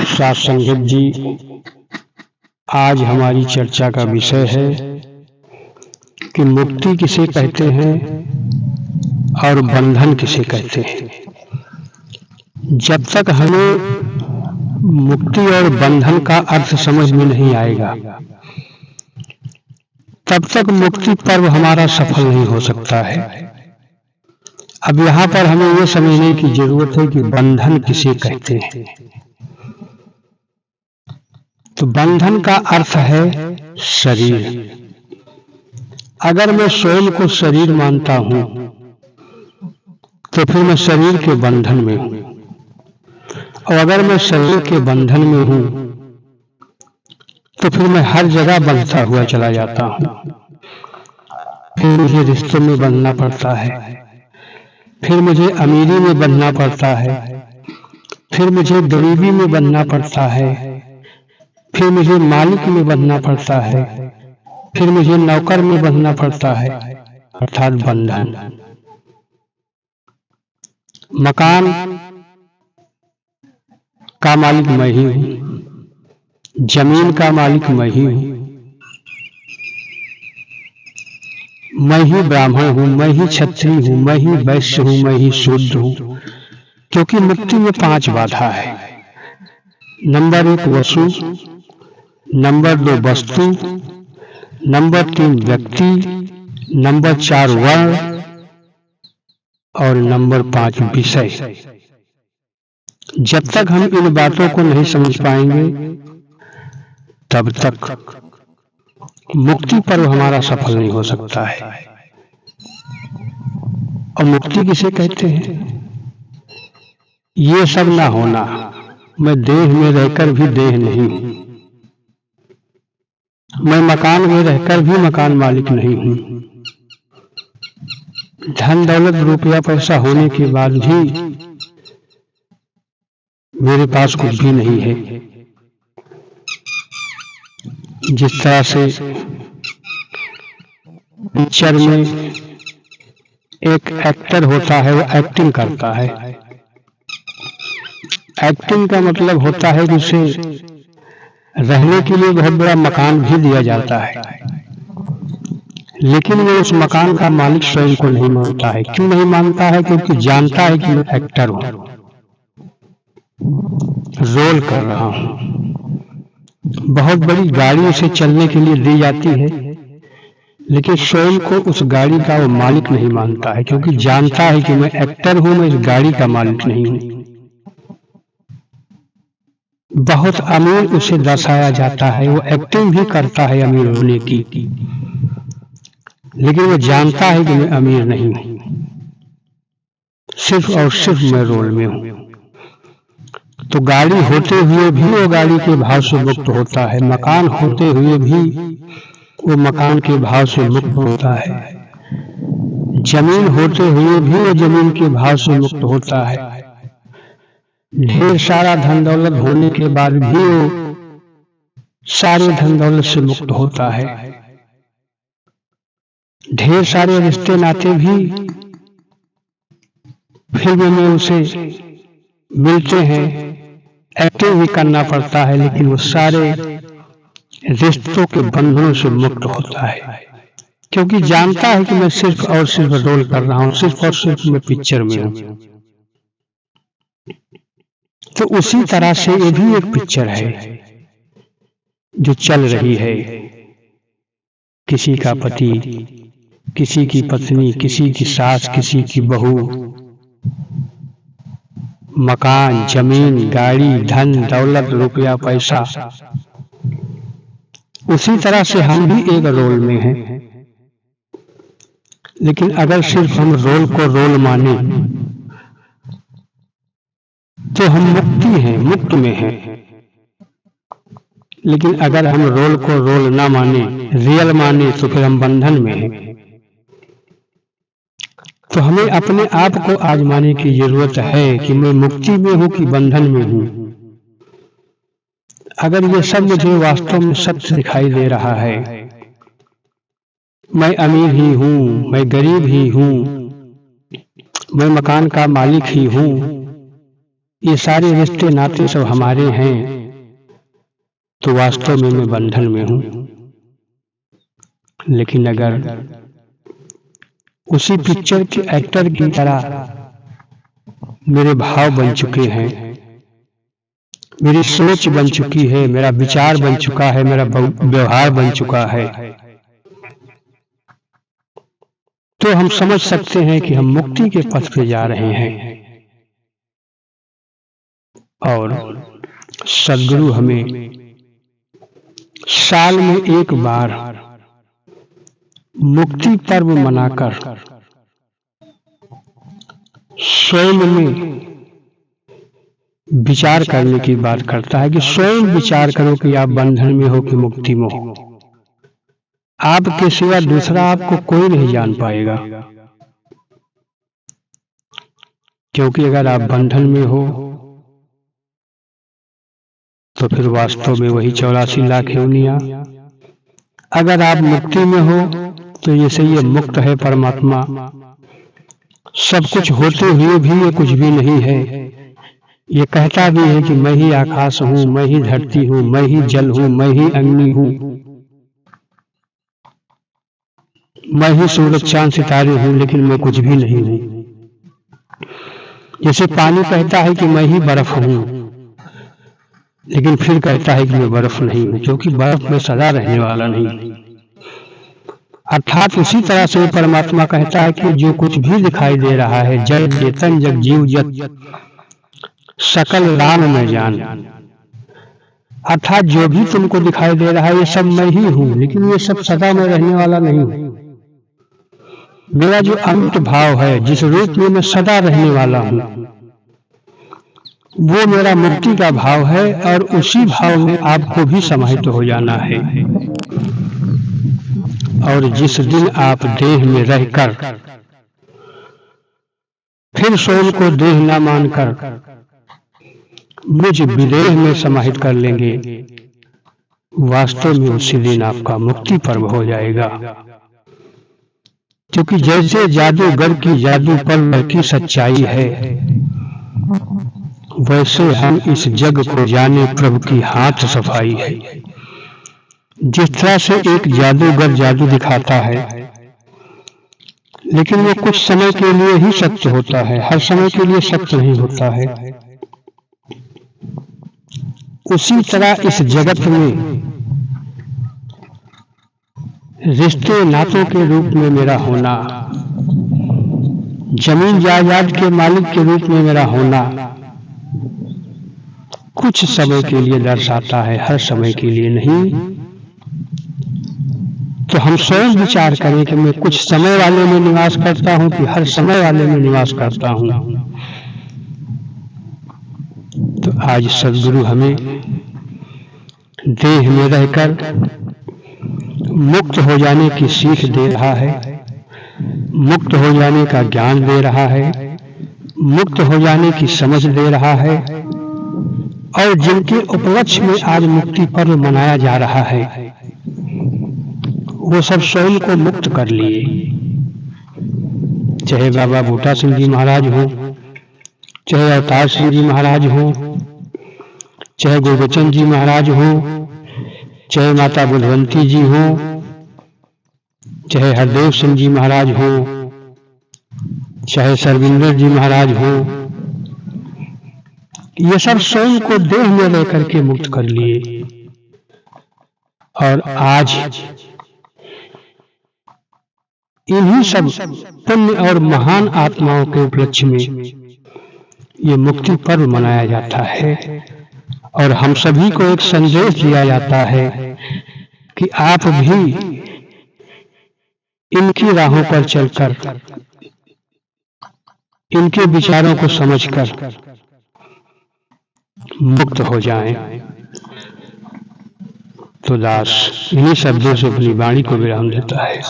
साथ संगत जी, आज हमारी चर्चा का विषय है कि मुक्ति किसे कहते हैं और बंधन किसे कहते हैं। जब तक हमें मुक्ति और बंधन का अर्थ समझ में नहीं आएगा, तब तक मुक्ति पर्व हमारा सफल नहीं हो सकता है। अब यहाँ पर हमें यह समझने की जरूरत है कि बंधन किसे कहते हैं। तो बंधन का अर्थ है शरीर। अगर मैं स्वयं को शरीर मानता हूं तो फिर मैं शरीर के बंधन में हूं, और अगर मैं शरीर के बंधन में हूं तो फिर मैं हर जगह बंधता हुआ चला जाता हूं। फिर मुझे रिश्तों में बंधना पड़ता है, फिर मुझे अमीरी में बंधना पड़ता है, फिर मुझे गरीबी में बंधना पड़ता है, फिर मुझे मालिक में बंधना पड़ता है, फिर मुझे नौकर में बंधना पड़ता है, अर्थात बंधन। मकान का मालिक मैं ही हूं, जमीन का मालिक मैं ही हूं, मैं ही ब्राह्मण हूं, मैं ही क्षत्रिय हूं, मैं ही वैश्य हूं, मैं ही शूद्र हूं। क्योंकि मुक्ति में 5 बाधा है। नंबर 1 वसु, नंबर 2 वस्तु, नंबर 3 व्यक्ति, नंबर 4 वर्ण और नंबर 5 विषय। जब तक हम इन बातों को नहीं समझ पाएंगे तब तक मुक्ति पर्व हमारा सफल नहीं हो सकता है। और मुक्ति किसे कहते हैं? ये सब ना होना, मैं देह में रहकर भी देह नहीं हूं, मैं मकान में रहकर भी मकान मालिक नहीं हूं, धन दौलत रुपया पैसा होने के बाद भी मेरे पास कुछ भी नहीं है। जिस तरह से पिक्चर में एक एक्टर होता है, वो एक्टिंग करता है। एक्टिंग का मतलब होता है कि उसे रहने के लिए बहुत बड़ा मकान भी दिया जाता है, लेकिन वो उस मकान का मालिक स्वयं को नहीं मानता है। क्यों नहीं मानता है? क्योंकि जानता है कि मैं एक्टर हूं, रोल कर रहा हूं। बहुत बड़ी गाड़ी उसे चलने के लिए दी जाती है, लेकिन स्वयं को उस गाड़ी का वो मालिक नहीं मानता है, क्योंकि जानता है कि मैं एक्टर हूं, मैं इस गाड़ी का मालिक नहीं हूं। बहुत अमीर उसे दर्शाया जाता है, वो एक्टिंग भी करता है अमीर होने की, लेकिन वो जानता है कि मैं अमीर नहीं हूं, सिर्फ और सिर्फ मैं रोल में हूं। तो गाड़ी होते हुए भी वो गाड़ी के भाव से मुक्त होता है, मकान होते हुए भी वो मकान के भाव से मुक्त होता है, जमीन होते हुए भी वो जमीन के भाव से मुक्त होता है, ढेर सारा धन दौलत होने के बाद भी वो सारे धन दौलत से मुक्त होता है, ढेर सारे रिश्ते नाते भी फिल्म में उसे मिलते हैं, एक्टिंग भी करना पड़ता है, लेकिन वो सारे रिश्तों के बंधनों से मुक्त होता है, क्योंकि जानता है कि मैं सिर्फ और सिर्फ रोल कर रहा हूं, सिर्फ और सिर्फ मैं पिक्चर में हूं। तो उसी तरह से ये भी एक पिक्चर है जो चल रही है। किसी का पति, किसी की पत्नी, किसी की सास, किसी की बहू, मकान, जमीन, गाड़ी, धन दौलत, रुपया पैसा। उसी तरह से हम भी एक रोल में हैं, लेकिन अगर सिर्फ हम रोल को रोल माने तो हम मुक्ति हैं, मुक्त में हैं। लेकिन अगर हम रोल को रोल ना माने, रियल माने, तो फिर हम बंधन में हैं। तो हमें अपने आप को आजमाने की जरूरत है कि मैं मुक्ति में हूं कि बंधन में हूं। अगर ये सब मुझे वास्तव में सत्य दिखाई दे रहा है, मैं अमीर ही हूं, मैं गरीब ही हूं, मैं मकान का मालिक ही हूं, ये सारे रिश्ते नाते सब हमारे हैं, तो वास्तव में मैं बंधन में हूं। लेकिन अगर उसी पिक्चर के एक्टर की तरह मेरे भाव बन चुके हैं, मेरी सोच बन चुकी है, मेरा विचार बन चुका है, मेरा व्यवहार बन चुका है, तो हम समझ सकते हैं कि हम मुक्ति के पथ पे जा रहे हैं। और सद्गुरु हमें साल में एक बार मुक्ति पर्व मनाकर स्वयं में विचार करने की बात करता है कि स्वयं विचार करो कि आप बंधन में हो कि मुक्ति में हो। आपके सिवा दूसरा आपको कोई नहीं जान पाएगा, क्योंकि अगर आप बंधन में हो तो फिर वास्तव में वही 84 लाख योनियां। अगर आप मुक्ति में हो तो जैसे ये मुक्त है परमात्मा, सब कुछ होते हुए भी ये कुछ भी नहीं है। ये कहता भी है कि मैं ही आकाश हूं, मैं ही धरती हूं, मैं ही जल हूं, मैं ही अग्नि हूं, मैं ही सूरज चांद सितारे हूं, लेकिन मैं कुछ भी नहीं हूं। जैसे पानी कहता है कि मैं ही बर्फ हूं, लेकिन फिर कहता है कि मैं बर्फ नहीं हूं, क्योंकि बर्फ में सदा रहने वाला नहीं। अर्थात उसी तरह से परमात्मा कहता है कि जो कुछ भी दिखाई दे रहा है, जड़ चेतन जग जीव जत सकल राम में जान, अर्थात जो भी तुमको दिखाई दे रहा है ये सब मैं ही हूं, लेकिन ये सब सदा में रहने वाला नहीं हूं। मेरा जो अमृत भाव है, जिस रूप में मैं सदा रहने वाला हूं, वो मेरा मुक्ति का भाव है, और उसी भाव में आपको भी समाहित हो जाना है। और जिस दिन आप देह में रहकर फिर स्वयं को देह न मानकर मुझ विदेह में समाहित कर लेंगे, वास्तव में उसी दिन आपका मुक्ति पर्व हो जाएगा। क्योंकि जैसे जादूगर की जादू पर की सच्चाई है, वैसे हम इस जग को जाने प्रभु की हाथ सफाई है। जिस तरह से एक जादूगर जादू दिखाता है, लेकिन वो कुछ समय के लिए ही सत्य होता है, हर समय के लिए सत्य नहीं होता है। उसी तरह इस जगत में रिश्ते नातों के रूप में मेरा होना, जमीन जायदाद के मालिक के रूप में मेरा होना कुछ समय के लिए दर्शाता है, हर समय के लिए नहीं। तो हम स्वयं विचार करें कि मैं कुछ समय वाले में निवास करता हूं कि हर समय वाले में निवास करता हूं। तो आज सद्गुरु हमें देह में रहकर मुक्त हो जाने की सीख दे रहा है, मुक्त हो जाने का ज्ञान दे रहा है, मुक्त हो जाने की समझ दे रहा है। और जिनके उपलक्ष्य में आज मुक्ति पर्व मनाया जा रहा है, वो सब स्वयं को मुक्त कर लिए। चाहे बाबा बूटा सिंह जी महाराज हो, चाहे अवतार सिंह जी महाराज हो, चाहे गुरबचन जी महाराज हो, चाहे माता बुधवंती जी हो, चाहे हरदेव सिंह जी महाराज हो, चाहे सरविंदर जी महाराज हो, ये सब स्वयं को देह में लेकर के मुक्त कर लिए। और आज इन्हीं सब पुण्य और महान आत्माओं के उपलक्ष्य में ये मुक्ति पर्व मनाया जाता है। और हम सभी को एक संदेश दिया जाता है कि आप भी इनकी राहों पर चलकर, इनके विचारों को समझकर मुक्त हो जाएं। तो दास इन्हीं शब्दों से अपनी वाणी को विराम देता है।